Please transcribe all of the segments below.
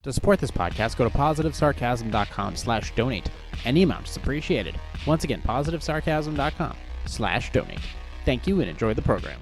To support this podcast, go to positivesarcasm.com/donate. Any amount is appreciated. Once again, positivesarcasm.com/donate. Thank you and enjoy the program.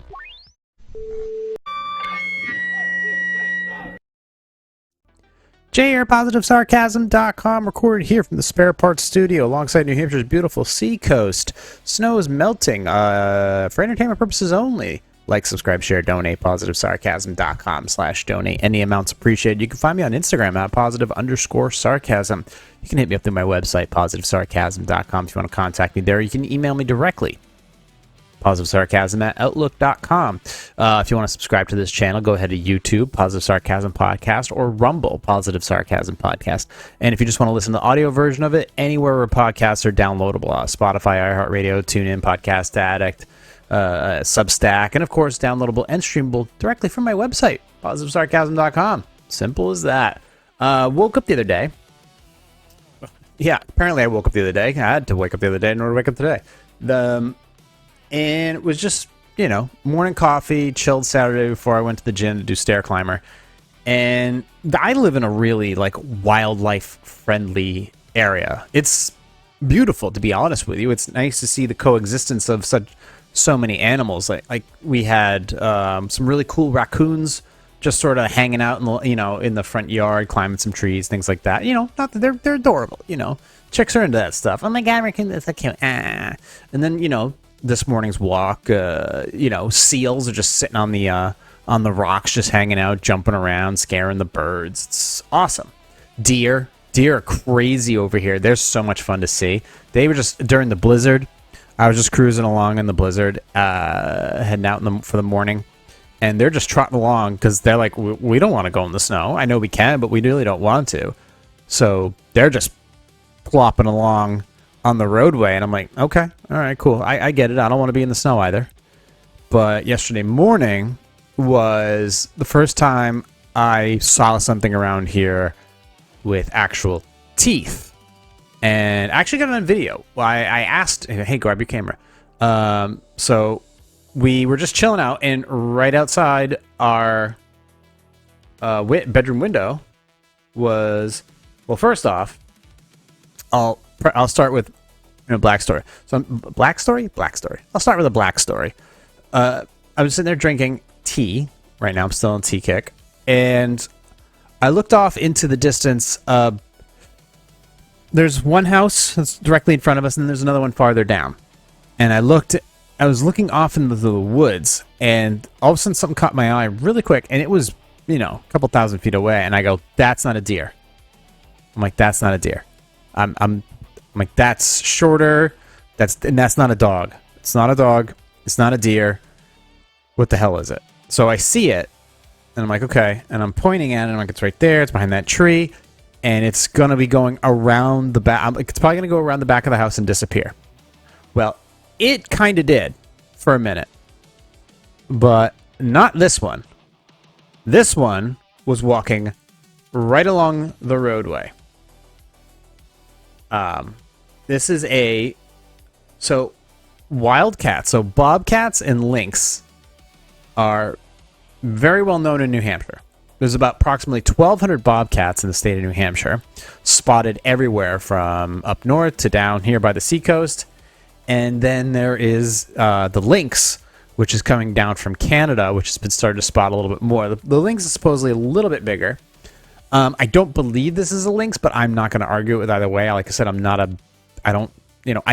Jay here, positivesarcasm.com, recorded here from the Spare Parts Studio alongside New Hampshire's beautiful seacoast. Snow is melting for entertainment purposes only. Like, subscribe, share, donate, positivesarcasm.com/donate. Any amounts appreciated. You can find me on Instagram at positive_sarcasm. You can hit me up through my website, positivesarcasm.com, if you want to contact me there. You can email me directly, positivesarcasm@outlook.com. If you want to subscribe to this channel, go ahead to YouTube, Positive Sarcasm Podcast, or Rumble, Positive Sarcasm Podcast. And if you just want to listen to the audio version of it, anywhere where podcasts are downloadable, Spotify, iHeartRadio, TuneIn, Podcast Addict, Substack, and of course downloadable and streamable directly from my website, positivesarcasm.com. Simple as that. Woke up the other day. Yeah, apparently I woke up the other day. I had to wake up the other day in order to wake up today. And it was just, morning coffee, chilled Saturday before I went to the gym to do stair climber. And I live in a really wildlife friendly area. It's beautiful, to be honest with you. It's nice to see the coexistence of so many animals. Like we had some really cool raccoons just sort of hanging out in the front yard, climbing some trees, things like that. Not that they're adorable. Chicks are into that stuff. Oh my god, raccoon, that's so cute. And then this morning's walk, seals are just sitting on the rocks, just hanging out, jumping around, scaring the birds. It's awesome. Deer are crazy over here. They're so much fun to see. They were just during the blizzard. I was just cruising along in the blizzard, heading out for the morning, and they're just trotting along because they're like, we don't want to go in the snow. I know we can, but we really don't want to. So they're just plopping along on the roadway, and I'm like, okay, all right, cool. I get it. I don't want to be in the snow either. But yesterday morning was the first time I saw something around here with actual teeth. And I actually got it on video. I asked, hey, grab your camera. So we were just chilling out, and right outside our bedroom window was, well, first off, I'll start with Black Story. So Black Story. I'll start with a Black Story. I was sitting there drinking tea. Right now, I'm still on tea kick, and I looked off into the distance. There's one house that's directly in front of us, and there's another one farther down. And I was looking off into the woods, and all of a sudden something caught my eye really quick, and it was, a couple thousand feet away, and I go, that's not a deer. I'm like, that's not a deer. I'm like, that's shorter, and that's not a dog. It's not a dog, it's not a deer. What the hell is it? So I see it, and I'm like, okay, and I'm pointing at it, and I'm like, it's right there, it's behind that tree. And it's going to be going around the back. It's probably going to go around the back of the house and disappear. Well, it kind of did for a minute. But not this one. This one was walking right along the roadway. This is wildcats. So bobcats and lynx are very well known in New Hampshire. There's about approximately 1,200 bobcats in the state of New Hampshire, spotted everywhere from up north to down here by the seacoast. And then there is the lynx, which is coming down from Canada, which has been started to spot a little bit more. The lynx is supposedly a little bit bigger. I don't believe this is a lynx, but I'm not going to argue with either way. Like I said, I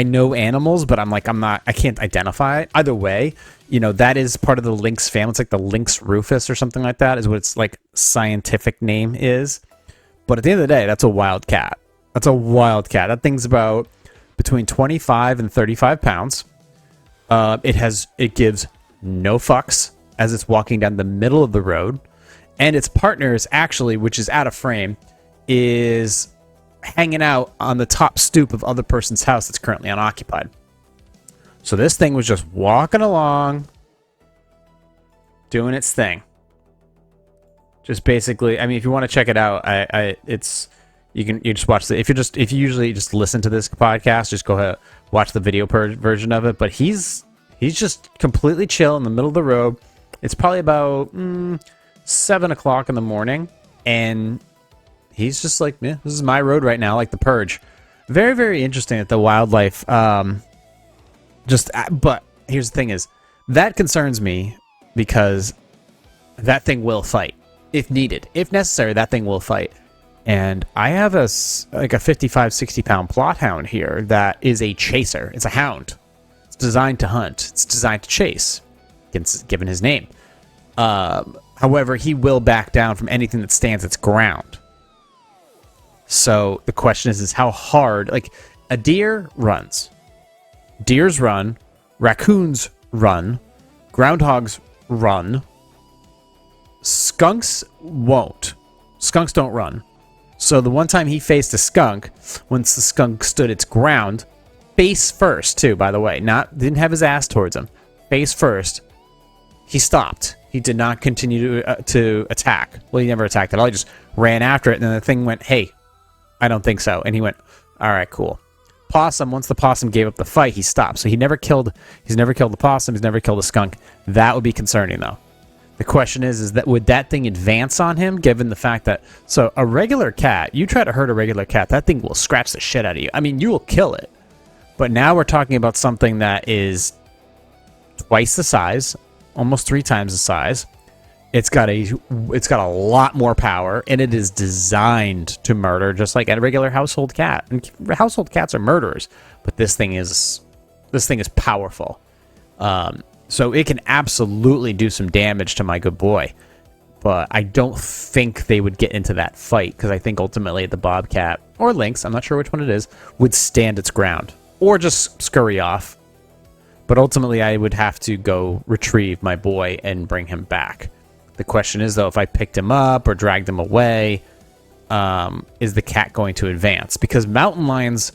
know animals, but I can't identify it. Either way, that is part of the lynx family. It's like the lynx rufus or something like that is what its scientific name is. But at the end of the day, that's a wild cat. That's a wild cat. That thing's about between 25 and 35 pounds. It gives no fucks as it's walking down the middle of the road. And its partner is actually, which is out of frame, is hanging out on the top stoop of other person's house that's currently unoccupied. So this thing was just walking along, doing its thing. Just basically, if you want to check it out, you just watch the. If you usually just listen to this podcast, just go ahead watch the video version of it. But he's just completely chill in the middle of the road. It's probably about 7 o'clock in the morning, and He's just like, yeah, this is my road right now, like the Purge. Very, very interesting that the wildlife, but here's the thing is, that concerns me because that thing will fight if needed. If necessary, that thing will fight. And I have a 55, 60-pound plot hound here that is a chaser. It's a hound. It's designed to hunt. It's designed to chase, given his name. However, he will back down from anything that stands its ground. So the question is how hard... Like, a deer runs. Deers run. Raccoons run. Groundhogs run. Skunks won't. Skunks don't run. So the one time he faced a skunk, once the skunk stood its ground, face first too, by the way, didn't have his ass towards him, face first, he stopped. He did not continue to attack. Well, he never attacked at all. He just ran after it, and then the thing went, hey, I don't think so. And he went, all right, cool. Possum, once the possum gave up the fight, he stopped. So he's never killed the possum, he's never killed a skunk. That would be concerning, though. The question is that would that thing advance on him, given the fact that... So, a regular cat, you try to hurt a regular cat, that thing will scratch the shit out of you. I mean, you will kill it. But now we're talking about something that is twice the size, almost 3 times the size. It's got a lot more power, and it is designed to murder, just like a regular household cat. And household cats are murderers, but this thing is powerful. So it can absolutely do some damage to my good boy. But I don't think they would get into that fight, because I think ultimately the Bobcat, or Lynx, I'm not sure which one it is, would stand its ground. Or just scurry off. But ultimately I would have to go retrieve my boy and bring him back. The question is, though, if I picked him up or dragged him away, is the cat going to advance? Because mountain lions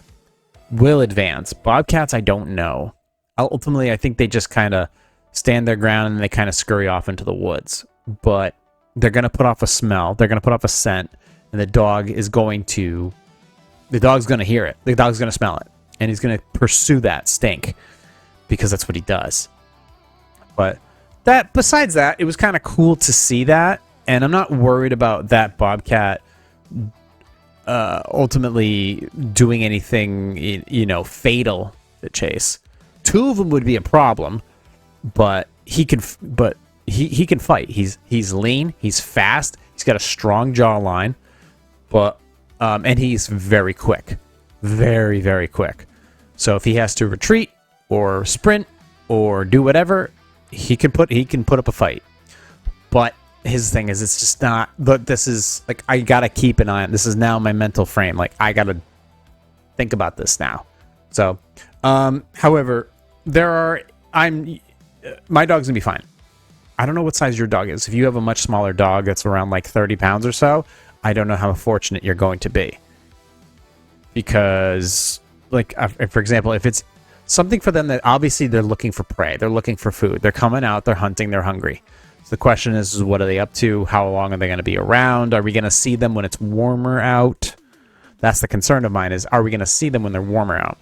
will advance. Bobcats, I don't know. Ultimately, I think they just kind of stand their ground and they kind of scurry off into the woods. But they're going to put off a smell. They're going to put off a scent. And the dog's going to hear it. The dog's going to smell it. And he's going to pursue that stink. Because that's what he does. But besides that, it was kind of cool to see that. And I'm not worried about that Bobcat ultimately doing anything, fatal to Chase. 2 of them would be a problem, but he can fight. He's lean, he's fast, he's got a strong jawline, but and he's very quick. Very, very quick. So if he has to retreat or sprint or do whatever, he can put up a fight. But his thing is, it's just not. But this is like, I gotta keep an eye on. This is now my mental frame. Like, I gotta think about this now. So, however, my dog's gonna be fine. I don't know what size your dog is. If you have a much smaller dog that's around like 30 pounds or so, I don't know how fortunate you're going to be. Because, like, for example, if it's something for them that obviously they're looking for prey, they're looking for food, they're coming out, they're hunting, they're hungry. So the question is what are they up to? How long are they going to be around? Are we going to see them when it's warmer out? That's the concern of mine, is are we going to see them when they're warmer out?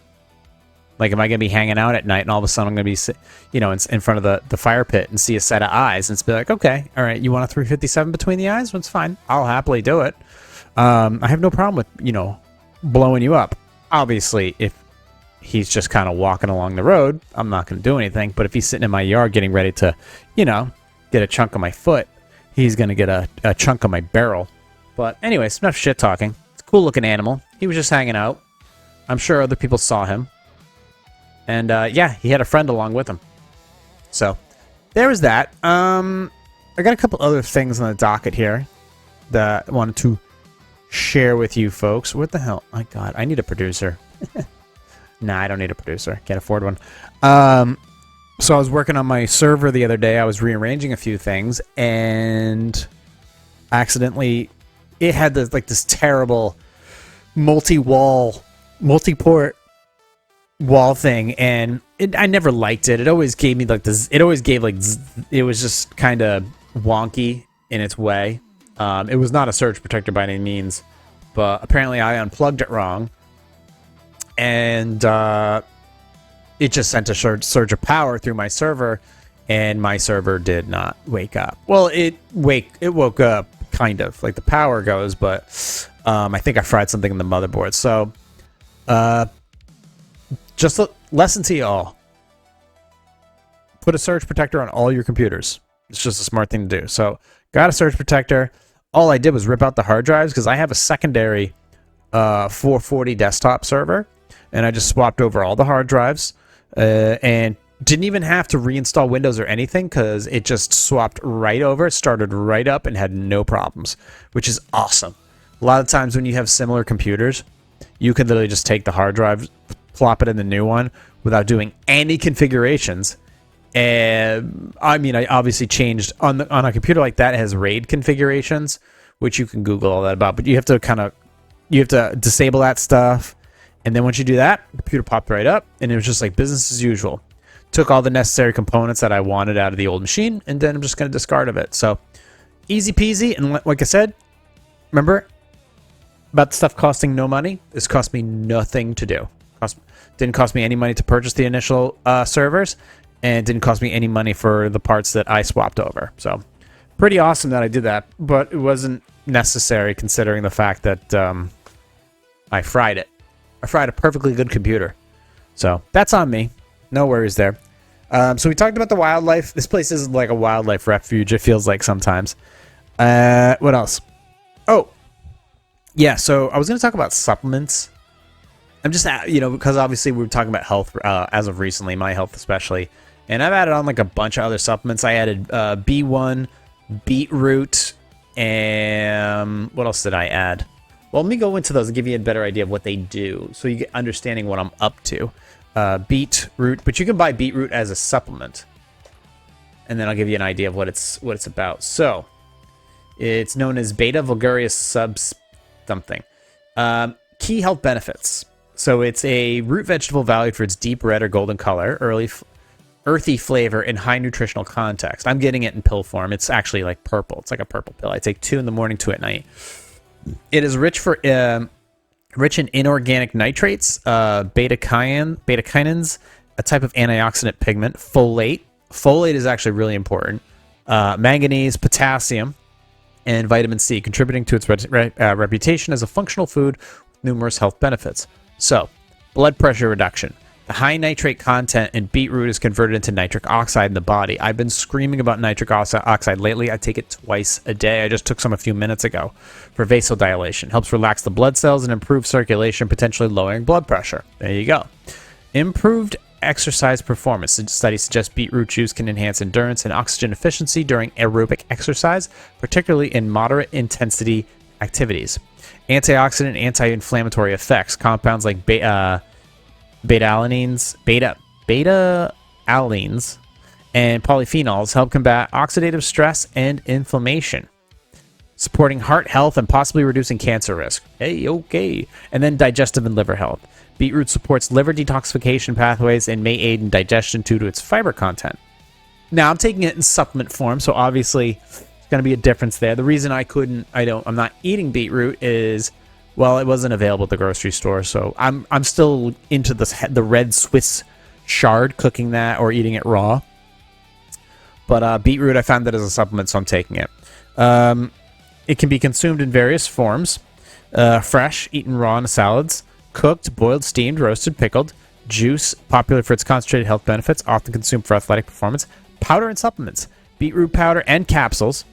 Like, am I going to be hanging out at night and all of a sudden I'm going to be, in front of the fire pit and see a set of eyes and it's be like, okay, all right, you want a 357 between the eyes? Well, it's fine. I'll happily do it. I have no problem with, blowing you up. Obviously, if he's just kind of walking along the road, I'm not going to do anything. But if he's sitting in my yard getting ready to, get a chunk of my foot, he's going to get a chunk of my barrel. But anyways, enough shit talking. It's a cool looking animal. He was just hanging out. I'm sure other people saw him. And he had a friend along with him. So there was that. I got a couple other things on the docket here that I wanted to share with you folks. What the hell? My God, I need a producer. Nah, I don't need a producer. Can't afford one. So I was working on my server the other day. I was rearranging a few things, and accidentally, it had this terrible multi-port wall thing, and I never liked it. It always gave me this. It always gave it was just kind of wonky in its way. It was not a surge protector by any means, but apparently I unplugged it wrong. And it just sent a surge of power through my server, and my server did not wake up. Well, it woke up, kind of. Like, the power goes, but I think I fried something in the motherboard. So, just a lesson to y'all. Put a surge protector on all your computers. It's just a smart thing to do. So, got a surge protector. All I did was rip out the hard drives because I have a secondary 440 desktop server, and I just swapped over all the hard drives and didn't even have to reinstall Windows or anything because it just swapped right over, started right up, and had no problems, which is awesome. A lot of times when you have similar computers, you can literally just take the hard drive, plop it in the new one without doing any configurations. And I mean, I obviously changed on a computer like that. It has RAID configurations, which you can Google all that about. But you have to disable that stuff, and then once you do that, the computer popped right up, and it was just like business as usual. Took all the necessary components that I wanted out of the old machine, and then I'm just going to discard of it. So easy peasy. And like I said, remember about the stuff costing no money? This cost me nothing to do. Didn't cost me any money to purchase the initial servers, and didn't cost me any money for the parts that I swapped over. So pretty awesome that I did that, but it wasn't necessary considering the fact that I fried it. I fried a perfectly good computer. So that's on me. No worries there. So we talked about the wildlife. This place is like a wildlife refuge, it feels like sometimes. What else? Oh, yeah, so I was going to talk about supplements. I'm just, because obviously we were talking about health as of recently, my health especially. And I've added on like a bunch of other supplements. I added B1, beetroot, and what else did I add? Well, let me go into those and give you a better idea of what they do so you get understanding what I'm up to. Beetroot, but you can buy beetroot as a supplement. And then I'll give you an idea of what it's about. So, it's known as beta vulgaris subs something. Key health benefits. So it's a root vegetable valued for its deep red or golden color, earthy flavor, and high nutritional context. I'm getting it in pill form. It's actually like purple. It's like a purple pill. I take 2 in the morning, 2 at night. It is rich in inorganic nitrates, beta-kinins, a type of antioxidant pigment, folate. Folate is actually really important. Manganese, potassium, and vitamin C, contributing to its reputation as a functional food with numerous health benefits. So, blood pressure reduction. The high nitrate content in beetroot is converted into nitric oxide in the body. I've been screaming about nitric oxide lately. I take it twice a day. I just took some a few minutes ago for vasodilation. Helps relax the blood cells and improve circulation, potentially lowering blood pressure. There you go. Improved exercise performance. The study suggests beetroot juice can enhance endurance and oxygen efficiency during aerobic exercise, particularly in moderate intensity activities. Antioxidant and anti-inflammatory effects. Compounds like beta-alanines, and polyphenols help combat oxidative stress and inflammation, supporting heart health and possibly reducing cancer risk. Hey, okay. And then digestive and liver health. Beetroot supports liver detoxification pathways and may aid in digestion due to its fiber content. Now, I'm taking it in supplement form, so obviously there's going to be a difference there. The reason I'm not eating beetroot is, well, it wasn't available at the grocery store, so I'm still into the red Swiss chard, cooking that or eating it raw. But beetroot, I found that as a supplement, so I'm taking it. It can be consumed in various forms: fresh, eaten raw in salads, cooked, boiled, steamed, roasted, pickled. Juice, popular for its concentrated health benefits, often consumed for athletic performance. Powder and supplements: beetroot powder and capsules.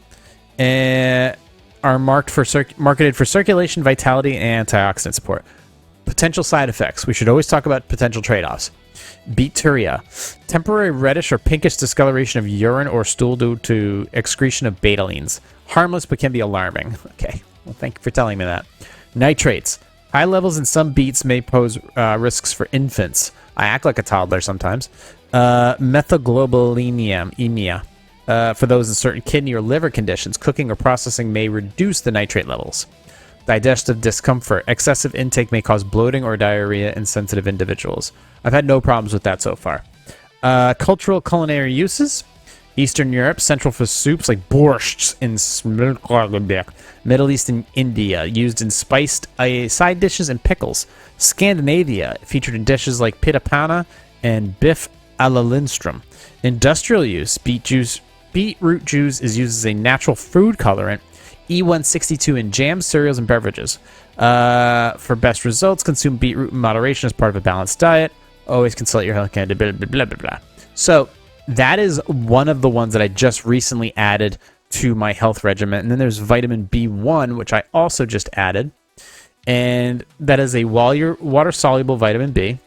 Are marketed for circulation, vitality, and antioxidant support. Potential side effects. We should always talk about potential trade-offs. Beeturia. Temporary reddish or pinkish discoloration of urine or stool due to excretion of betalines. Harmless but can be alarming. Okay, well, thank you for telling me that. Nitrates. High levels in some beets may pose risks for infants. I act like a toddler sometimes. Methaglobulinemia. For those in certain kidney or liver conditions, cooking or processing may reduce the nitrate levels. Digestive discomfort. Excessive intake may cause bloating or diarrhea in sensitive individuals. I've had no problems with that so far. Cultural culinary uses. Eastern Europe, central for soups like borscht in Middle East and India, used in spiced side dishes and pickles. Scandinavia, featured in dishes like pitta panna and biff a la Lindstrom. Industrial use, beetroot juice is used as a natural food colorant, E162 in jams, cereals, and beverages. For best results, consume beetroot in moderation as part of a balanced diet. Always consult your health candidate, blah, blah, blah, blah, blah. So that is one of the ones that I just recently added to my health regimen. And then there's vitamin B1, which I also just added. And that is a water-soluble vitamin B,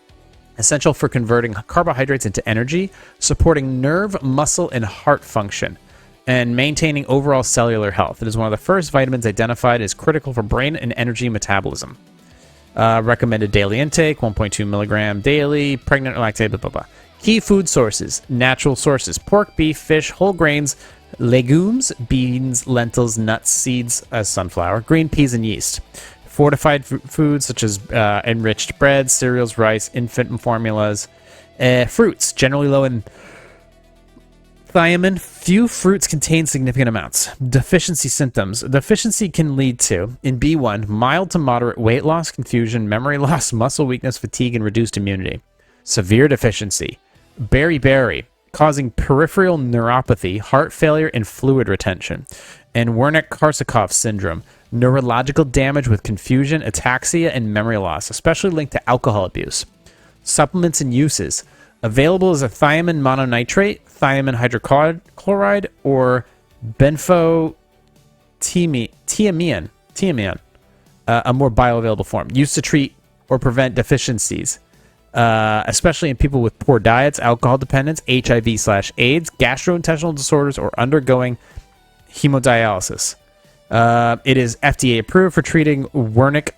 essential for converting carbohydrates into energy, supporting nerve, muscle, and heart function, and maintaining overall cellular health. It is one of the first vitamins identified as critical for brain and energy metabolism. Recommended daily intake, 1.2 milligram daily, pregnant or lactated, blah, blah, blah. Key food sources, natural sources, pork, beef, fish, whole grains, legumes, beans, lentils, nuts, seeds, sunflower, green peas, and yeast. Fortified foods such as enriched breads, cereals, rice, infant formulas, fruits, generally low in thiamine. Few fruits contain significant amounts. Deficiency symptoms. Deficiency can lead to, in B1, mild to moderate weight loss, confusion, memory loss, muscle weakness, fatigue, and reduced immunity. Severe deficiency. Beriberi, causing peripheral neuropathy, heart failure, and fluid retention. And Wernicke-Korsakoff syndrome, neurological damage with confusion, ataxia, and memory loss, especially linked to alcohol abuse. Supplements and uses. Available as a thiamine mononitrate, thiamine hydrochloride, or benfotiamine, a more bioavailable form. Used to treat or prevent deficiencies, especially in people with poor diets, alcohol dependence, HIV/AIDS, gastrointestinal disorders, or undergoing hemodialysis. It is FDA approved for treating Wernicke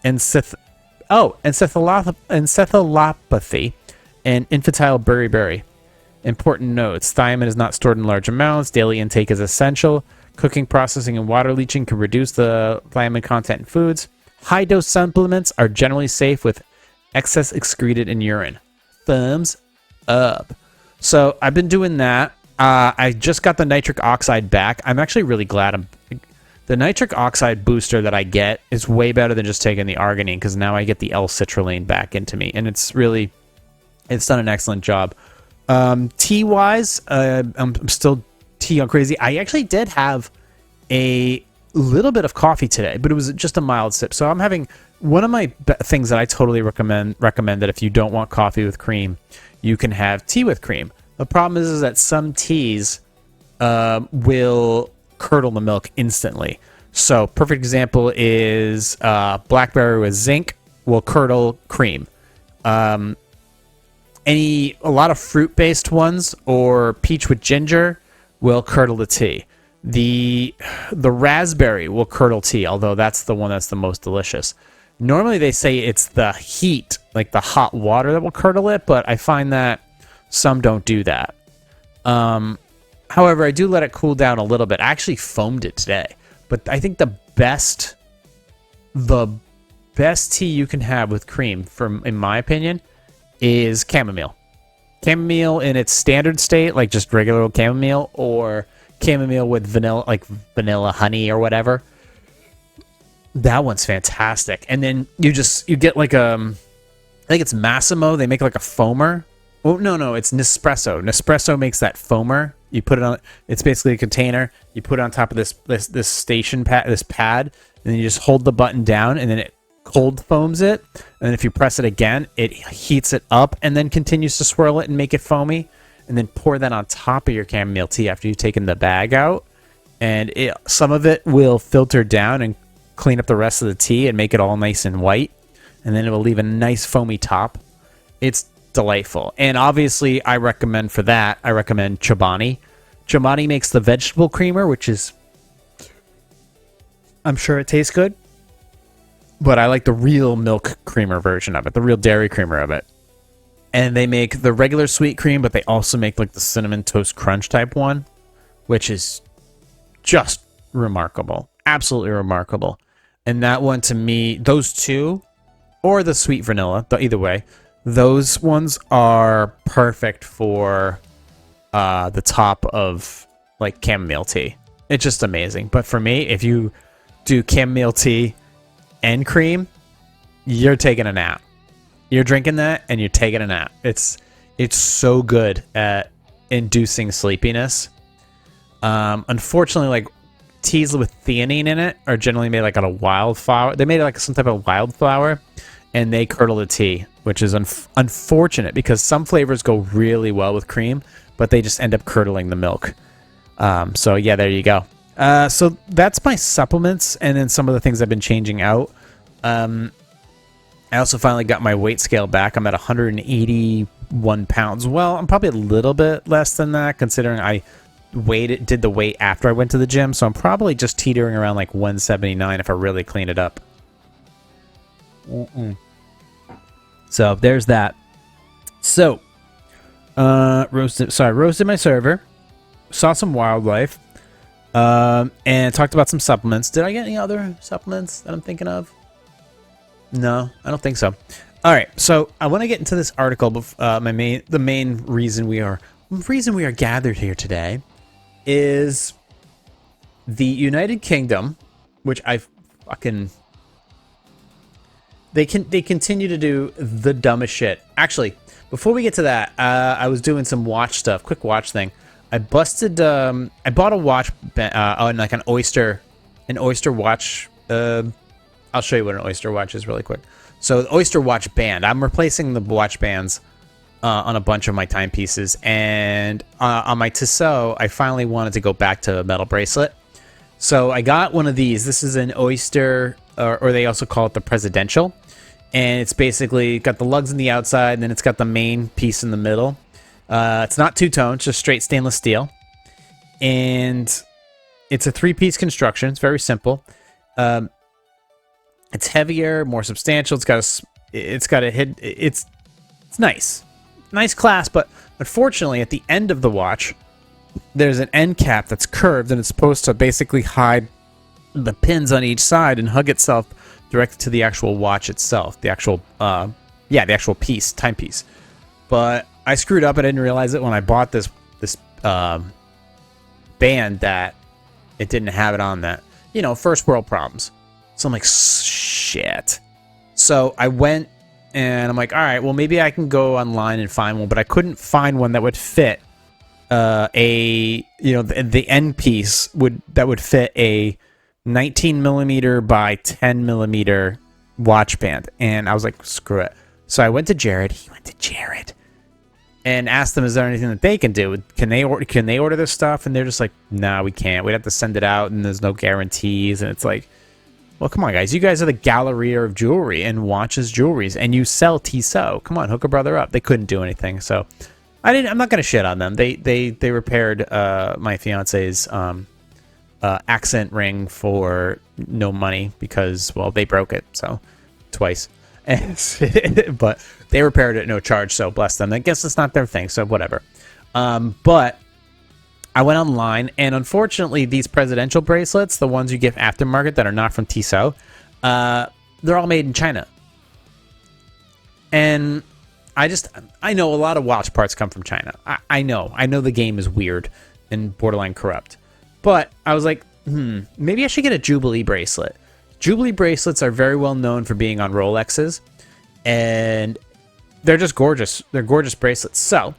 encephalopathy and infantile beriberi. Important notes: thiamine is not stored in large amounts. Daily intake is essential. Cooking, processing, and water leaching can reduce the thiamine content in foods. High dose supplements are generally safe with excess excreted in urine. Thumbs up. So I've been doing that. I just got the nitric oxide back. I'm actually really glad. The nitric oxide booster that I get is way better than just taking the arginine, because now I get the L-citrulline back into me, and it's done an excellent job. Tea-wise, I'm still tea on crazy. I actually did have a little bit of coffee today, but it was just a mild sip. So I'm having one of my things that I totally recommend that if you don't want coffee with cream, you can have tea with cream. The problem is that some teas will curdle the milk instantly. So perfect example is blackberry with zinc will curdle cream. A lot of fruit-based ones or peach with ginger will curdle the tea. The raspberry will curdle tea, although that's the one that's the most delicious. Normally they say it's the heat, like the hot water, that will curdle it, but I find that some don't do that. However, I do let it cool down a little bit. I actually foamed it today. But I think the best tea you can have with cream, in my opinion, is chamomile. Chamomile in its standard state, like just regular old chamomile, or chamomile with vanilla, like vanilla honey or whatever. That one's fantastic. And then you get like I think it's Massimo. They make like a foamer. Oh, no, it's Nespresso. Nespresso makes that foamer. You put it on. It's basically a container. You put it on top of this station pad, and then you just hold the button down, and then it cold foams it. And then if you press it again, it heats it up, and then continues to swirl it and make it foamy. And then pour that on top of your chamomile tea after you've taken the bag out, and some of it will filter down and clean up the rest of the tea and make it all nice and white, and then it will leave a nice foamy top. It's delightful. And obviously I recommend Chobani. Chobani makes the vegetable creamer, which is, I'm sure it tastes good, but I like the real milk creamer version of it, the real dairy creamer of it. And they make the regular sweet cream, but they also make like the cinnamon toast crunch type one, which is just remarkable. Absolutely remarkable. And that one, to me, those two, or the sweet vanilla, either way, those ones are perfect for the top of like chamomile tea. It's just amazing. But for me, if you do chamomile tea and cream, you're taking a nap. You're drinking that and you're taking a nap. It's so good at inducing sleepiness. Unfortunately, like teas with theanine in it are generally made like out of wildflower. They made like some type of wildflower, and they curdle the tea, which is unfortunate because some flavors go really well with cream, but they just end up curdling the milk. So yeah, there you go. So that's my supplements, and then some of the things I've been changing out. I also finally got my weight scale back. I'm at 181 pounds. Well, I'm probably a little bit less than that, considering I did the weight after I went to the gym. So I'm probably just teetering around like 179 if I really clean it up. So there's that. So, roasted my server, saw some wildlife, and talked about some supplements. Did I get any other supplements that I'm thinking of? No, I don't think so. All right, so I want to get into this article. The main reason we are gathered here today is the United Kingdom, which I fucking they continue to do the dumbest shit. Actually, before we get to that, I was doing some watch stuff, quick watch thing. I bought a watch on like an Oyster watch. I'll show you what an Oyster watch is really quick. So the Oyster watch band. I'm replacing the watch bands on a bunch of my timepieces, and on my Tissot, I finally wanted to go back to a metal bracelet. So I got one of these. This is an Oyster, or they also call it the Presidential, and it's basically got the lugs on the outside, and then it's got the main piece in the middle. It's not two-tone, it's just straight stainless steel, and it's a three-piece construction. It's very simple. It's heavier, more substantial. It's nice class, but unfortunately, at the end of the watch, there's an end cap that's curved, and it's supposed to basically hide the pins on each side and hug itself directly to the actual watch itself, the actual timepiece. But I screwed up. I didn't realize it when I bought this band that it didn't have it on that. First world problems. So I'm like, shit. So I went and I'm like, all right, well, maybe I can go online and find one, but I couldn't find one that would fit the end piece that would fit a 19 millimeter by 10 millimeter watch band. And I was like, screw it. So I went to Jared. He went to Jared and asked them, is there anything that they can do? Can they order this stuff? And they're just like, no, we can't. We'd have to send it out, and there's no guarantees. And it's like, well, come on, guys. You guys are the Galleria of jewelry and watches jewelries, and you sell Tissot. Come on, hook a brother up. They couldn't do anything, so I'm not gonna shit on them. They repaired my fiance's accent ring for no money because, well, they broke it, so twice. But they repaired it at no charge, so bless them. I guess it's not their thing, so whatever. But I went online, and unfortunately, these presidential bracelets, the ones you get aftermarket that are not from Tissot, they're all made in China. And I know a lot of watch parts come from China. I know the game is weird and borderline corrupt. But I was like, maybe I should get a Jubilee bracelet. Jubilee bracelets are very well known for being on Rolexes, and they're just gorgeous. They're gorgeous bracelets. So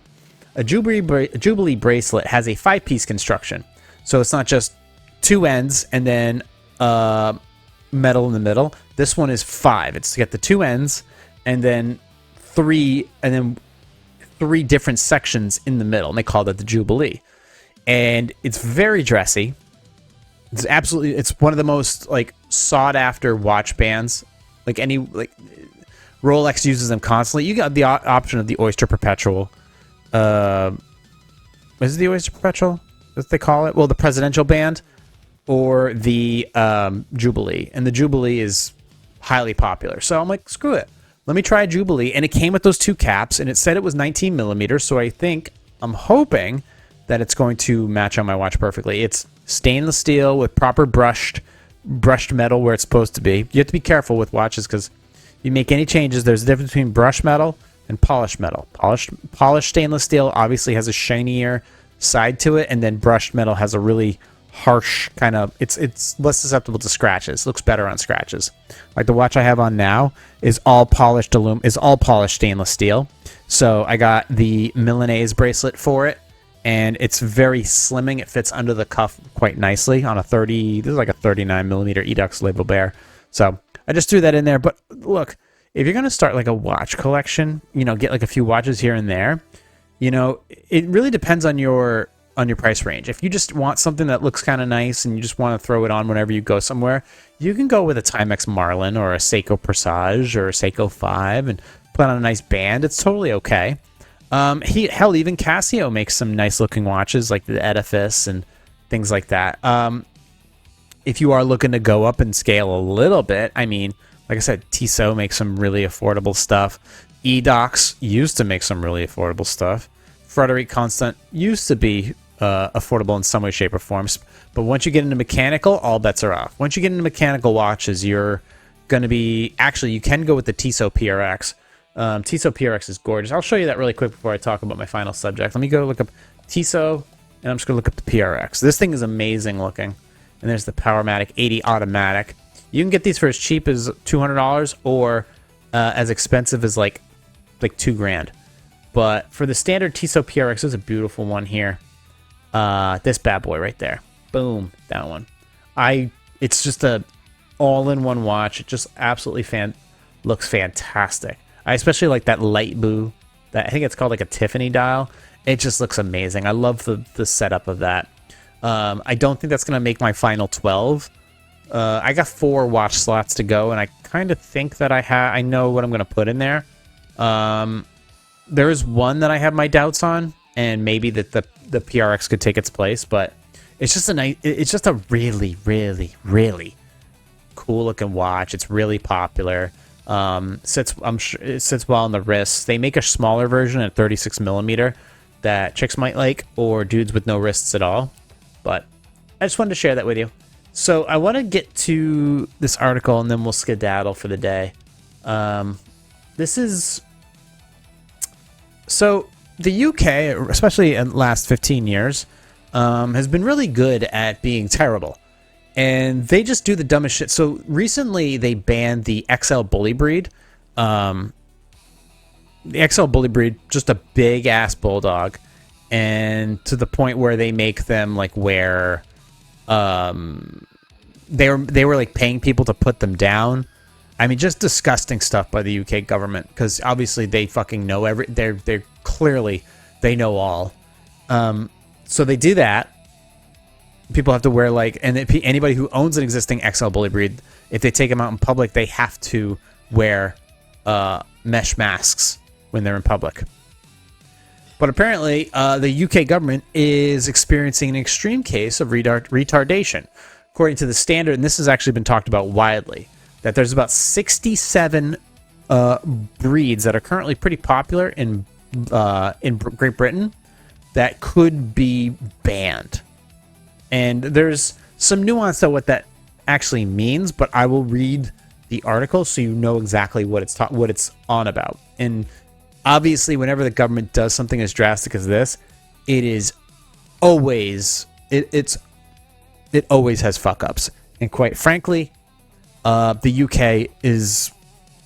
a Jubilee bracelet has a 5-piece construction. So it's not just two ends and then metal in the middle. This one is 5. It's got the two ends and then three different sections in the middle. And they call that the Jubilee. And it's very dressy. It's one of the most sought after watch bands. Rolex uses them constantly. You got the option of the Oyster Perpetual. Is it the Oyster Perpetual that they call it? Well, the presidential band or the Jubilee. And the Jubilee is highly popular. So I'm like, screw it. Let me try a Jubilee. And it came with those two caps, and it said it was 19 millimeters. So I'm hoping that it's going to match on my watch perfectly. It's stainless steel with proper brushed metal where it's supposed to be. You have to be careful with watches because if you make any changes, there's a difference between brushed metal and polished metal. Polished stainless steel obviously has a shinier side to it, and then brushed metal has a really harsh kind of, it's less susceptible to scratches. Looks better on scratches. Like the watch I have on now is all polished stainless steel. So I got the Milanese bracelet for it, and it's very slimming. It fits under the cuff quite nicely on a 30. This is like a 39 millimeter Edux label bear. So I just threw that in there. But look, if you're gonna start like a watch collection, you know, get like a few watches here and there, you know, it really depends on your price range. If you just want something that looks kind of nice and you just want to throw it on whenever you go somewhere, you can go with a Timex Marlin or a Seiko Presage or a Seiko 5 and put on a nice band. It's totally okay. Hell, even Casio makes some nice looking watches like the Edifice and things like that. If you are looking to go up and scale a little bit, I mean, like I said, Tissot makes some really affordable stuff. Edox used to make some really affordable stuff. Frederic Constant used to be affordable in some way, shape, or forms. But once you get into mechanical, all bets are off. Once you get into mechanical watches, you're going to be... Actually, you can go with the Tissot PRX. Tissot PRX is gorgeous. I'll show you that really quick before I talk about my final subject. Let me go look up Tissot, and I'm just going to look up the PRX. This thing is amazing looking. And there's the Powermatic 80 Automatic. You can get these for as cheap as $200 or as expensive as like $2,000. But for the standard Tissot PRX, there's a beautiful one here. This bad boy right there. Boom, that one. It's just a all-in-one watch. It just absolutely looks fantastic. I especially like that light blue. That I think it's called like a Tiffany dial. It just looks amazing. I love the setup of that. I don't think that's gonna make my final 12. I got 4 watch slots to go, and I kind of think that I know what I'm gonna put in there. There is one that I have my doubts on, and maybe that the PRX could take its place, but it's just it's just a really, really, really cool looking watch. It's really popular. I'm sure it sits well on the wrists. They make a smaller version at 36 millimeter that chicks might like, or dudes with no wrists at all. But I just wanted to share that with you. So I want to get to this article, and then we'll skedaddle for the day. So the UK, especially in the last 15 years, has been really good at being terrible. And they just do the dumbest shit. So recently they banned the XL Bully breed. The XL Bully breed, just a big ass bulldog. And to the point where they make them like wear... They were like paying people to put them down. I mean, just disgusting stuff by the UK government, because obviously they fucking know they're clearly, they know all. So they do that. People have to wear and anybody who owns an existing XL Bully breed, if they take them out in public, they have to wear mesh masks when they're in public. But apparently, the UK government is experiencing an extreme case of retardation. According to the standard, and this has actually been talked about widely, that there's about 67 breeds that are currently pretty popular in Great Britain that could be banned. And there's some nuance to what that actually means, but I will read the article so you know exactly what it's on about. And obviously, whenever the government does something as drastic as this, it is always it always has fuck ups. And quite frankly, the UK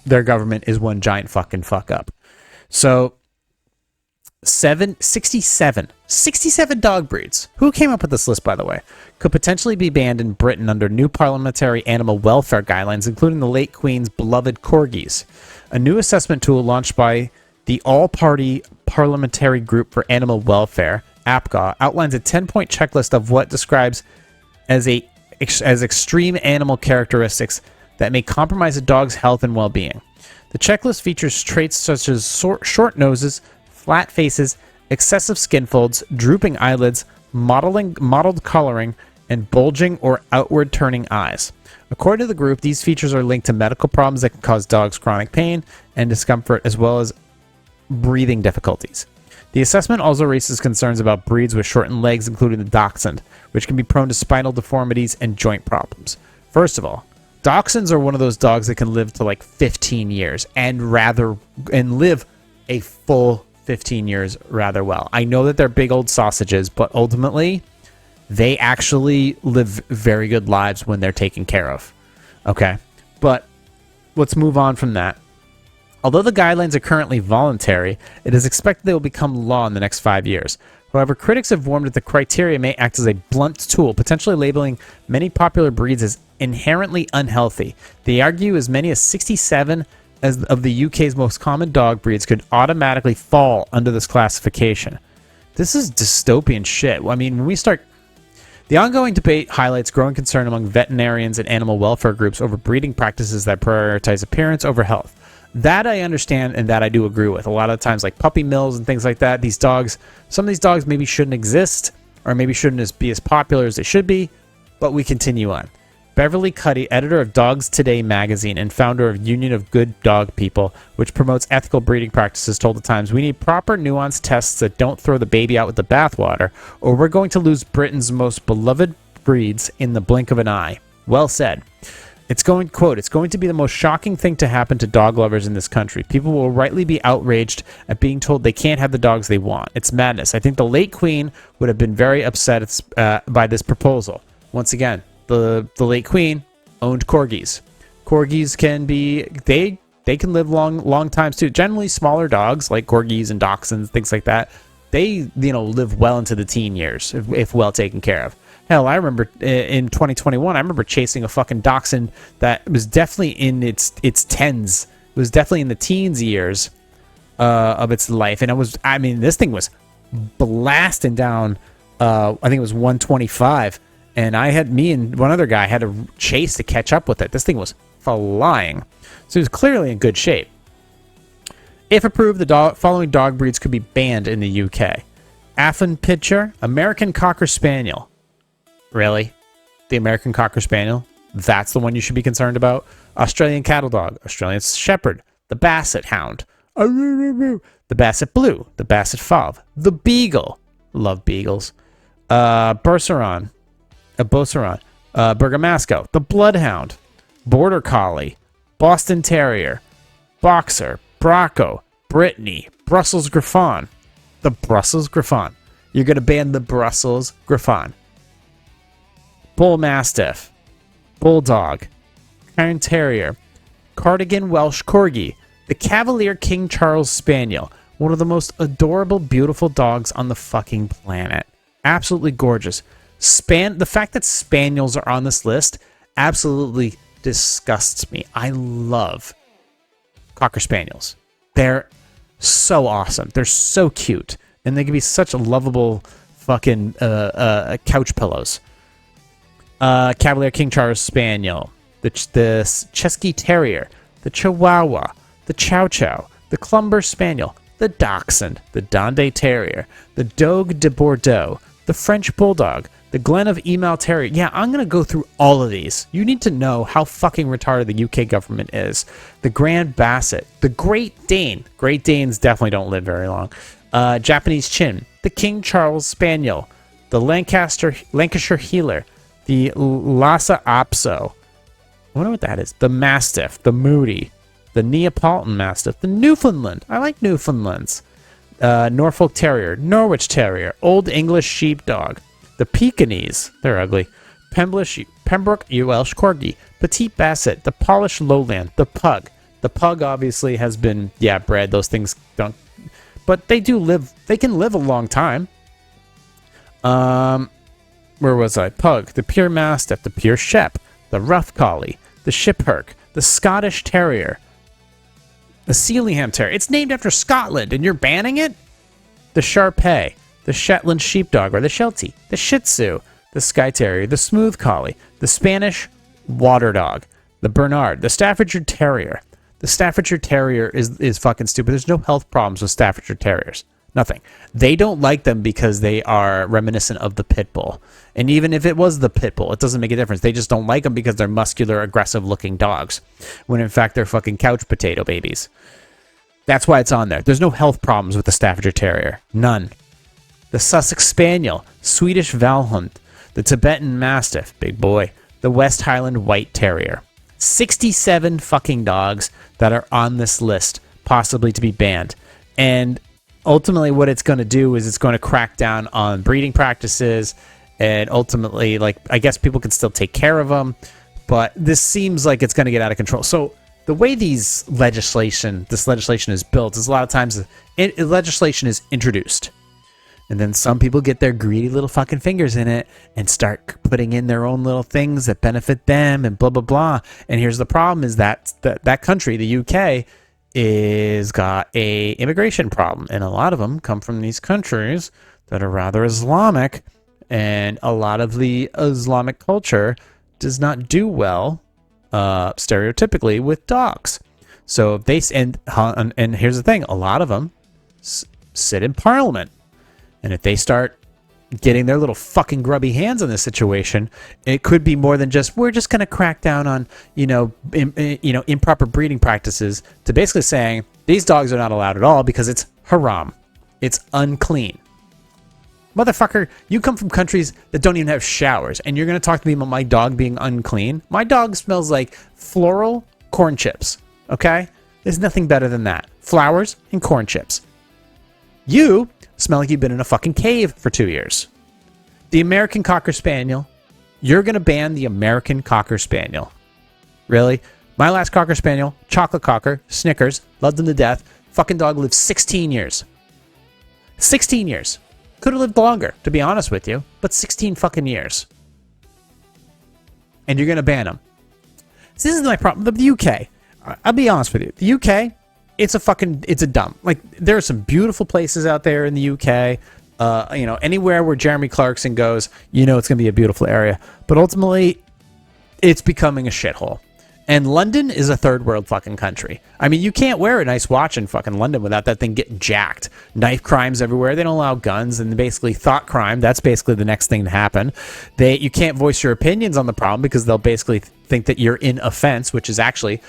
their government is one giant fucking fuck up. So 67 dog breeds. Who came up with this list, by the way? Could potentially be banned in Britain under new parliamentary animal welfare guidelines, including the late Queen's beloved corgis. A new assessment tool launched by the All-Party Parliamentary Group for Animal Welfare, APGA, outlines a 10-point checklist of what describes as extreme animal characteristics that may compromise a dog's health and well-being. The checklist features traits such as short noses, flat faces, excessive skin folds, drooping eyelids, mottled coloring, and bulging or outward turning eyes. According to the group, these features are linked to medical problems that can cause dogs chronic pain and discomfort, as well as breathing difficulties. The assessment also raises concerns about breeds with shortened legs, including the Dachshund, which can be prone to spinal deformities and joint problems. First of all, Dachshunds are one of those dogs that can live to like 15 years and live a full 15 years rather well. I know that they're big old sausages, but ultimately they actually live very good lives when they're taken care of. Okay, but let's move on from that. Although the guidelines are currently voluntary, it is expected they will become law in the next 5 years. However, critics have warned that the criteria may act as a blunt tool, potentially labeling many popular breeds as inherently unhealthy. They argue as many as 67 of the UK's most common dog breeds could automatically fall under this classification. This is dystopian shit. I mean, when we start... The ongoing debate highlights growing concern among veterinarians and animal welfare groups over breeding practices that prioritize appearance over health. That I understand and that I do agree with. A lot of times, like puppy mills and things like that, these dogs, some of these dogs maybe shouldn't exist or maybe shouldn't be as popular as they should be, but we continue on. Beverly Cuddy, editor of Dogs Today magazine and founder of Union of Good Dog People, which promotes ethical breeding practices, told the Times, "We need proper nuanced tests that don't throw the baby out with the bathwater, or we're going to lose Britain's most beloved breeds in the blink of an eye." Well said. It's going, quote, "It's going to be the most shocking thing to happen to dog lovers in this country. People will rightly be outraged at being told they can't have the dogs they want. It's madness. I think the late Queen would have been very upset by this proposal." Once again, the late Queen owned corgis. Corgis can be, they can live long times too. Generally smaller dogs like corgis and dachshunds, things like that, they, live well into the teen years if well taken care of. Hell, I remember in 2021, I remember chasing a fucking dachshund that was definitely in its tens. It was definitely in the teens years of its life. And this thing was blasting down, I think it was 125. And me and one other guy had to chase to catch up with it. This thing was flying. So it was clearly in good shape. If approved, the following dog breeds could be banned in the UK. Affenpinscher, American Cocker Spaniel. Really? The American Cocker Spaniel? That's the one you should be concerned about? Australian Cattle Dog, Australian Shepherd, the Basset Hound, the Basset Blue, the Basset Fauve, the Beagle. Love beagles. Bergeron, Bergamasco, the Bloodhound, Border Collie, Boston Terrier, Boxer, Brocco, Brittany, Brussels Griffon. The Brussels Griffon. You're going to ban the Brussels Griffon. Bull Mastiff, Bulldog, Cairn Terrier, Cardigan Welsh Corgi, the Cavalier King Charles Spaniel, one of the most adorable, beautiful dogs on the fucking planet. Absolutely gorgeous. The fact that Spaniels are on this list absolutely disgusts me. I love Cocker Spaniels. They're so awesome. They're so cute. And they can be such lovable fucking couch pillows. Cavalier King Charles Spaniel, the Chesky Terrier, the Chihuahua, the Chow Chow, the Clumber Spaniel, the Dachshund, the Dondé Terrier, the Dogue de Bordeaux, the French Bulldog, the Glen of Email Terrier. Yeah, I'm going to go through all of these. You need to know how fucking retarded the UK government is. The Grand Basset, the Great Dane. Great Danes definitely don't live very long. Japanese Chin, the King Charles Spaniel, the Lancashire Heeler, the Lhasa Apso. I wonder what that is. The Mastiff, the Moody, the Neapolitan Mastiff, the Newfoundland. I like Newfoundlands. Norfolk Terrier, Norwich Terrier, Old English Sheepdog, the Pekingese. They're ugly. Pembroke Welsh Corgi, Petite Basset, the Polish Lowland, the Pug. The Pug obviously has been, bred. Those things don't, but they do live. They can live a long time. Where was I? Pug, the Pure Mastiff, the Pure Shep, the Rough Collie, the Schipperke, the Scottish Terrier, the Sealyham Terrier. It's named after Scotland, and you're banning it? The Shar-Pei, the Shetland Sheepdog, or the Sheltie, the Shih Tzu, the Skye Terrier, the Smooth Collie, the Spanish Water Dog, the Bernard, the Staffordshire Terrier. The Staffordshire Terrier is fucking stupid. There's no health problems with Staffordshire Terriers. Nothing. They don't like them because they are reminiscent of the pit bull. And even if it was the pit bull, it doesn't make a difference. They just don't like them because they're muscular, aggressive-looking dogs, when in fact they're fucking couch potato babies. That's why it's on there. There's no health problems with the Staffordshire Terrier. None. The Sussex Spaniel, Swedish Valhund, the Tibetan Mastiff, big boy, the West Highland White Terrier. 67 fucking dogs that are on this list, possibly to be banned. And ultimately what it's going to do is it's going to crack down on breeding practices, and ultimately, I guess people can still take care of them, but this seems like it's going to get out of control. So the way this legislation is built is a lot of times legislation is introduced, And then some people get their greedy little fucking fingers in it and start putting in their own little things that benefit them and blah, blah, blah. And here's the problem is that country, the UK, is got a immigration problem. And a lot of them come from these countries that are rather Islamic. And a lot of the Islamic culture does not do well, stereotypically, with dogs. So if they, and here's the thing, a lot of them sit in parliament. And if they start getting their little fucking grubby hands on this situation, it could be more than just, we're just going to crack down on, improper breeding practices, to basically saying these dogs are not allowed at all because it's haram. It's unclean. Motherfucker, you come from countries that don't even have showers, and you're going to talk to me about my dog being unclean? My dog smells like floral corn chips, okay? There's nothing better than that. Flowers and corn chips. You smell like you've been in a fucking cave for 2 years. The American Cocker Spaniel, you're going to ban the American Cocker Spaniel. Really? My last Cocker Spaniel, chocolate cocker, Snickers, loved him to death. Fucking dog lived 16 years. 16 years. Could have lived longer, to be honest with you, but 16 fucking years. And you're going to ban him. So this is my problem. The UK, I'll be honest with you. The UK, it's a dump. Like, there are some beautiful places out there in the UK. Anywhere where Jeremy Clarkson goes, it's going to be a beautiful area. But ultimately, it's becoming a shithole. And London is a third world fucking country. I mean, you can't wear a nice watch in fucking London without that thing getting jacked. Knife crimes everywhere. They don't allow guns. And basically thought crime, that's basically the next thing to happen. You can't voice your opinions on the problem because they'll basically think that you're in offense, which is actually,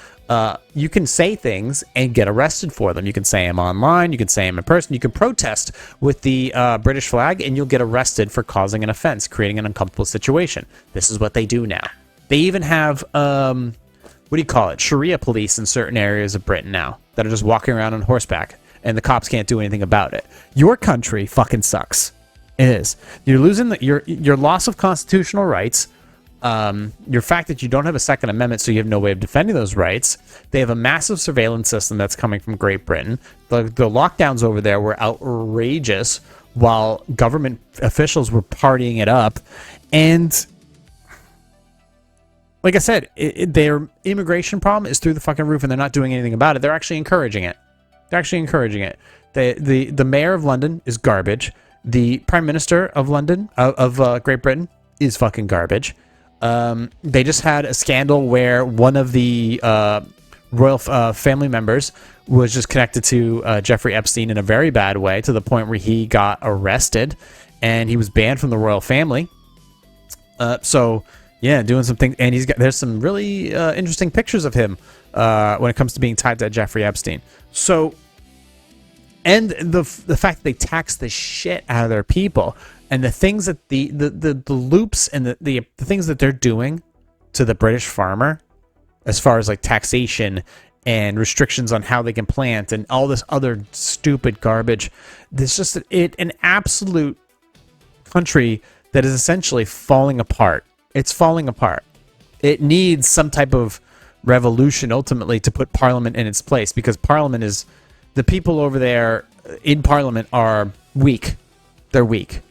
you can say things and get arrested for them. You can say them online. You can say them in person. You can protest with the British flag and you'll get arrested for causing an offense, creating an uncomfortable situation. This is what they do now. They even have... what do you call it? Sharia police in certain areas of Britain now that are just walking around on horseback and the cops can't do anything about it. Your country fucking sucks. It is. You're losing your loss of constitutional rights. Your fact that you don't have a Second Amendment, so you have no way of defending those rights. They have a massive surveillance system that's coming from Great Britain. The lockdowns over there were outrageous while government officials were partying it up. And like I said, their immigration problem is through the fucking roof, and they're not doing anything about it. They're actually encouraging it. The mayor of London is garbage. The prime minister of London, of Great Britain, is fucking garbage. They just had a scandal where one of the royal family members was just connected to Jeffrey Epstein in a very bad way, to the point where he got arrested and he was banned from the royal family. Yeah, doing some things, and there's some really interesting pictures of him when it comes to being tied to Jeffrey Epstein. So, and the fact that they tax the shit out of their people, and the things that the loops and the things that they're doing to the British farmer, as far as like taxation and restrictions on how they can plant and all this other stupid garbage. There's just an absolute country that is essentially falling apart. It's falling apart. It needs some type of revolution ultimately to put Parliament in its place, because Parliament is, the people over there in Parliament are weak. They're weak.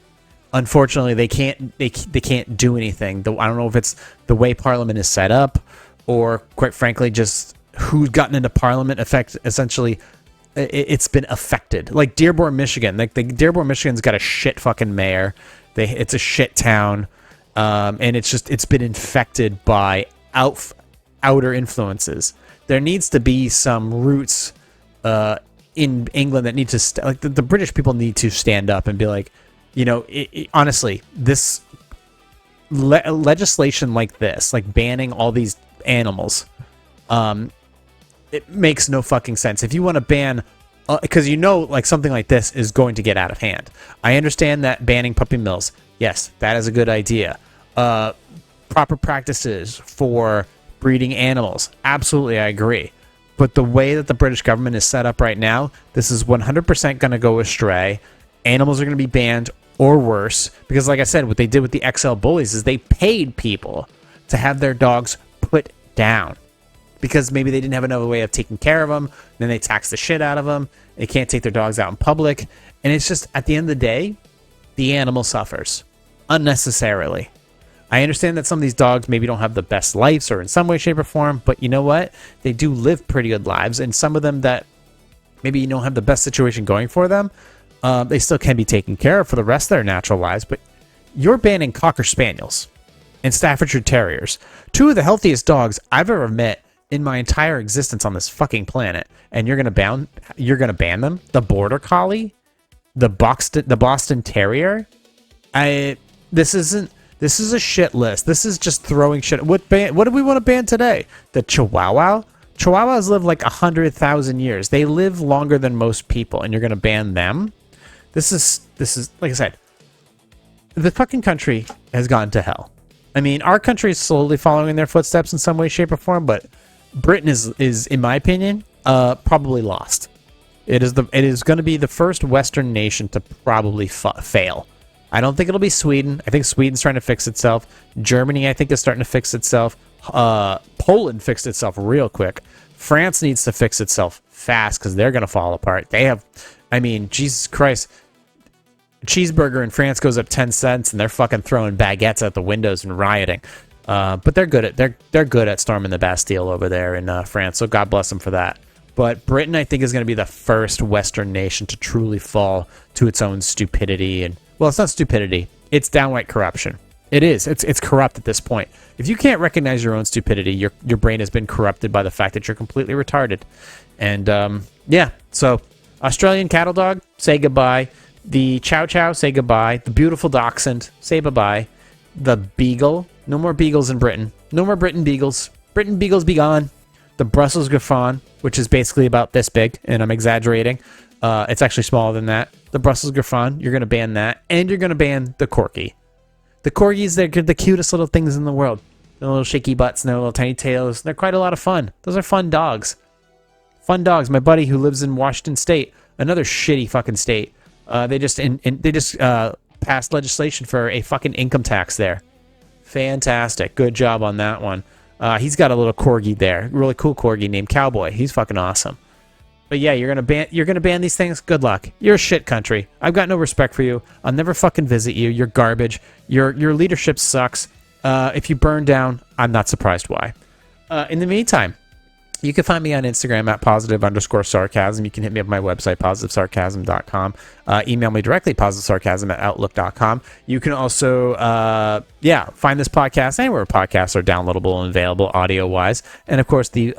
Unfortunately, they can't do anything. I don't know if it's the way Parliament is set up, or quite frankly, just who's gotten into Parliament. Essentially, it's been affected. Like Dearborn, Michigan. Like Dearborn, Michigan's got a shit fucking mayor. It's a shit town. And it's been infected by outer influences. There needs to be some roots in England that need to the British people need to stand up and be like, honestly, this legislation like this, like banning all these animals, it makes no fucking sense. If you want to ban, because like something like this is going to get out of hand. I understand that banning puppy mills. Yes, that is a good idea. Proper practices for breeding animals. Absolutely, I agree. But the way that the British government is set up right now, this is 100% going to go astray. Animals are going to be banned or worse. Because like I said, what they did with the XL bullies is they paid people to have their dogs put down. Because maybe they didn't have another way of taking care of them. Then they tax the shit out of them. They can't take their dogs out in public. And it's just, at the end of the day, the animal suffers unnecessarily. I understand that some of these dogs maybe don't have the best lives or in some way, shape, or form, but you know what? They do live pretty good lives, and some of them that maybe you don't have the best situation going for them, they still can be taken care of for the rest of their natural lives. But you're banning Cocker Spaniels and Staffordshire Terriers, two of the healthiest dogs I've ever met in my entire existence on this fucking planet, and you're gonna ban them? The Border Collie, the Boston Terrier. This is a shit list. This is just throwing shit. What do we want to ban today? The Chihuahua? Chihuahuas live like 100,000 years. They live longer than most people, and you're gonna ban them? This is like I said, the fucking country has gone to hell. I mean, our country is slowly following in their footsteps in some way, shape, or form, but Britain is in my opinion, probably lost. It is going to be the first Western nation to probably fail. I don't think it'll be Sweden. I think Sweden's trying to fix itself. Germany, I think, is starting to fix itself. Poland fixed itself real quick. France needs to fix itself fast because they're going to fall apart. Jesus Christ. Cheeseburger in France goes up 10 cents and they're fucking throwing baguettes out the windows and rioting. But they're good at storming the Bastille over there in France. So God bless them for that. But Britain, I think, is going to be the first Western nation to truly fall to its own stupidity. And, well, it's not stupidity. It's downright corruption. It is. It's corrupt at this point. If you can't recognize your own stupidity, your brain has been corrupted by the fact that you're completely retarded. And, so Australian cattle dog, say goodbye. The Chow Chow, say goodbye. The beautiful Dachshund, say bye-bye. The Beagle, no more Beagles in Britain. No more Britain Beagles. Britain Beagles be gone. The Brussels Griffon, which is basically about this big, and I'm exaggerating. It's actually smaller than that. The Brussels Griffon, you're going to ban that. And you're going to ban the Corgi. The Corgis, they're the cutest little things in the world. Their little shaky butts and their little tiny tails. They're quite a lot of fun. Those are fun dogs. Fun dogs. My buddy who lives in Washington State, another shitty fucking state, they just passed legislation for a fucking income tax there. Fantastic. Good job on that one. He's got a little corgi there. Really cool corgi named Cowboy. He's fucking awesome. But yeah, you're gonna ban these things? Good luck. You're a shit country. I've got no respect for you. I'll never fucking visit you. You're garbage. Your leadership sucks. If you burn down, I'm not surprised why. In the meantime, you can find me on Instagram at +_sarcasm. You can hit me up on my website, positivesarcasm.com. Email me directly, positivesarcasm@outlook.com. You can also, find this podcast anywhere podcasts are downloadable and available audio-wise. And, of course, the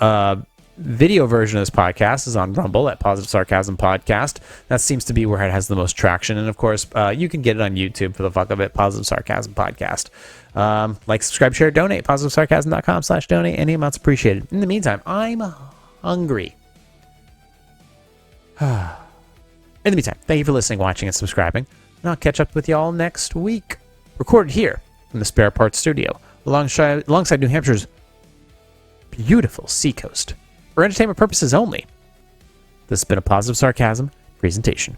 video version of this podcast is on Rumble at Positive Sarcasm Podcast. That seems to be where it has the most traction. And, of course, you can get it on YouTube for the fuck of it, Positive Sarcasm Podcast. Like, subscribe, share, donate. PositiveSarcasm.com/donate. Any amounts appreciated. In the meantime, I'm hungry. In the meantime, thank you for listening, watching, and subscribing. And I'll catch up with y'all next week. Recorded here from the Spare Parts Studio, alongside New Hampshire's beautiful seacoast. For entertainment purposes only. This has been a Positive Sarcasm presentation.